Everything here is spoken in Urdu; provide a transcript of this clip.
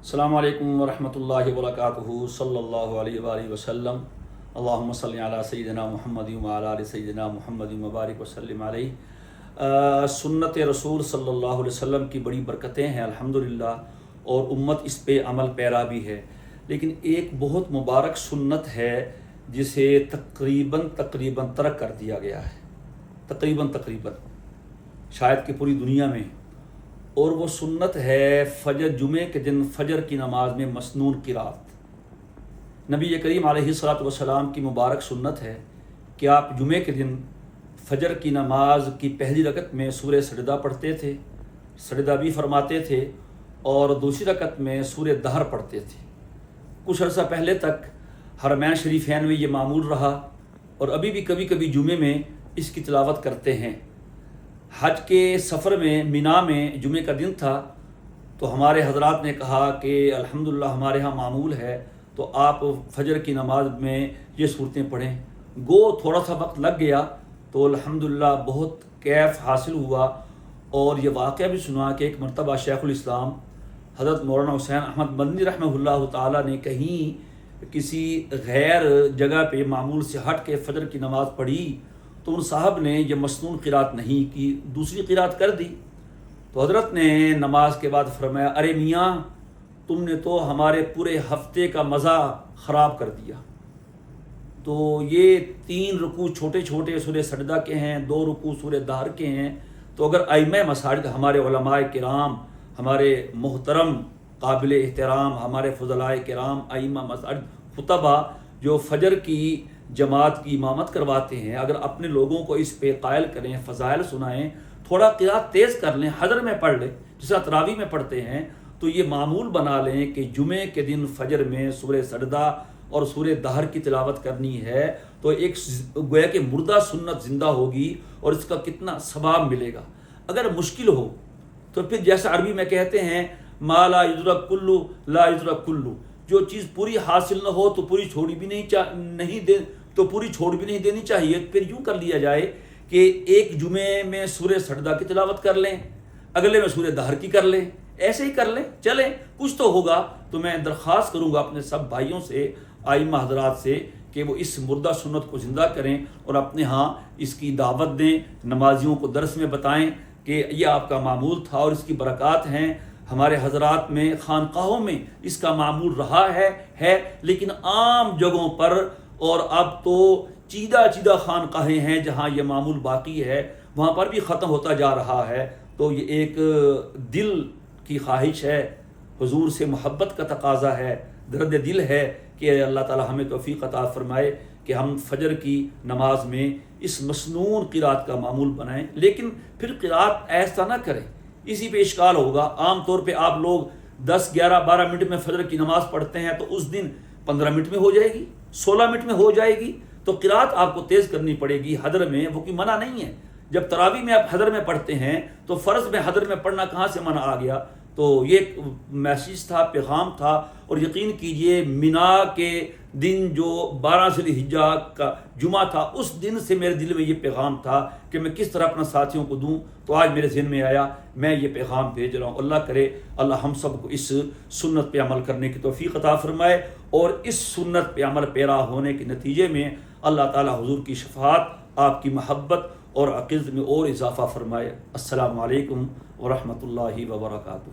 السلام علیکم ورحمۃ اللہ وبرکاتہ صلی اللہ علیہ وآلہ وسلم اللہم صلی علی سیدنا محمد وعلی آل سیدنا محمد مبارک وسلم علیہ۔ سنت رسول صلی اللہ علیہ وسلم کی بڑی برکتیں ہیں الحمدللہ، اور امت اس پہ عمل پیرا بھی ہے، لیکن ایک بہت مبارک سنت ہے جسے تقریباً ترک کر دیا گیا ہے، تقریباً شاید کہ پوری دنیا میں، اور وہ سنت ہے جمعے کے دن فجر کی نماز میں مسنون قرات۔ نبی کریم علیہ الصلوۃ والسلام کی مبارک سنت ہے کہ آپ جمعے کے دن فجر کی نماز کی پہلی رکعت میں سورہ سجدہ پڑھتے تھے، سجدہ بھی فرماتے تھے، اور دوسری رکعت میں سورہ دہر پڑھتے تھے۔ کچھ عرصہ پہلے تک حرمین شریفین میں یہ معمول رہا، اور ابھی بھی کبھی کبھی جمعے میں اس کی تلاوت کرتے ہیں۔ حج کے سفر میں مینا میں جمعے کا دن تھا، تو ہمارے حضرات نے کہا کہ الحمدللہ ہمارے ہاں معمول ہے، تو آپ فجر کی نماز میں یہ صورتیں پڑھیں۔ گو تھوڑا سا وقت لگ گیا، تو الحمدللہ بہت کیف حاصل ہوا، اور یہ واقعہ بھی سنا کہ ایک مرتبہ شیخ الاسلام حضرت مولانا حسین احمد مدنی رحمہ اللہ تعالیٰ نے کہیں کسی غیر جگہ پہ معمول سے ہٹ کے فجر کی نماز پڑھی، تو ان صاحب نے یہ مسنون قرات نہیں کی، دوسری قرات کر دی۔ تو حضرت نے نماز کے بعد فرمایا، ارے میاں، تم نے تو ہمارے پورے ہفتے کا مزہ خراب کر دیا۔ تو یہ 3 رکوع چھوٹے چھوٹے سورہ سجدہ کے ہیں، 2 رکوع سورہ دہر کے ہیں، تو اگر ائمہ مساجد ہمارے علماء کرام، ہمارے محترم قابل احترام ہمارے فضلاء کرام ائمہ مساجد خطبہ جو فجر کی جماعت کی امامت کرواتے ہیں، اگر اپنے لوگوں کو اس پہ قائل کریں، فضائل سنائیں، تھوڑا قرات تیز کر لیں، حضر میں پڑھ لیں جس طرح تراویح میں پڑھتے ہیں، تو یہ معمول بنا لیں کہ جمعے کے دن فجر میں سورہ سجدہ اور سورہ دہر کی تلاوت کرنی ہے، تو ایک گویا کہ مردہ سنت زندہ ہوگی، اور اس کا کتنا ثواب ملے گا۔ اگر مشکل ہو تو پھر جیسا عربی میں کہتے ہیں ما لا یدرک کلو لا یدرک کلو، جو چیز پوری حاصل نہ ہو تو پوری چھوڑی بھی نہیں دینی چاہیے۔ پھر یوں کر لیا جائے کہ ایک جمعے میں سورہ سجدہ کی تلاوت کر لیں، اگلے میں سورہ دہر کی کر لیں، ایسے ہی کر لیں، چلیں کچھ تو ہوگا۔ تو میں درخواست کروں گا اپنے سب بھائیوں سے، ائمہ حضرات سے، کہ وہ اس مردہ سنت کو زندہ کریں اور اپنے ہاں اس کی دعوت دیں، نمازیوں کو درس میں بتائیں کہ یہ آپ کا معمول تھا اور اس کی برکات ہیں۔ ہمارے حضرات میں خانقاہوں میں اس کا معمول رہا ہے، لیکن عام جگہوں پر، اور اب تو چیدہ خانقاہیں ہیں جہاں یہ معمول باقی ہے، وہاں پر بھی ختم ہوتا جا رہا ہے۔ تو یہ ایک دل کی خواہش ہے، حضور سے محبت کا تقاضا ہے، درد دل ہے کہ اللہ تعالی ہمیں توفیق عطا فرمائے کہ ہم فجر کی نماز میں اس مسنون قرات کا معمول بنائیں، لیکن پھر قرات ایسا نہ کریں، اسی پہ اشکال ہوگا۔ عام طور پہ آپ لوگ 10 11 12 منٹ میں فجر کی نماز پڑھتے ہیں، تو اس دن 15 منٹ میں ہو جائے گی، 16 منٹ میں ہو جائے گی، تو قرات آپ کو تیز کرنی پڑے گی حضر میں۔ وہ کوئی منع نہیں ہے، جب تراویح میں آپ حضر میں پڑھتے ہیں تو فرض میں حضر میں پڑھنا کہاں سے منع آ گیا؟ تو یہ ایک میسیج تھا، پیغام تھا، اور یقین کیجئے مینا کے دن جو 12 ذی الحجہ کا جمعہ تھا، اس دن سے میرے دل میں یہ پیغام تھا کہ میں کس طرح اپنا ساتھیوں کو دوں، تو آج میرے ذہن میں آیا، میں یہ پیغام بھیج رہا ہوں۔ اللہ کرے اللہ ہم سب کو اس سنت پہ عمل کرنے کی توفیق عطا فرمائے، اور اس سنت پہ عمل پیرا ہونے کے نتیجے میں اللہ تعالی حضور کی شفاعت، آپ کی محبت اور عقیدت میں اور اضافہ فرمائے۔ السلام علیکم ورحمۃ اللہ وبرکاتہ۔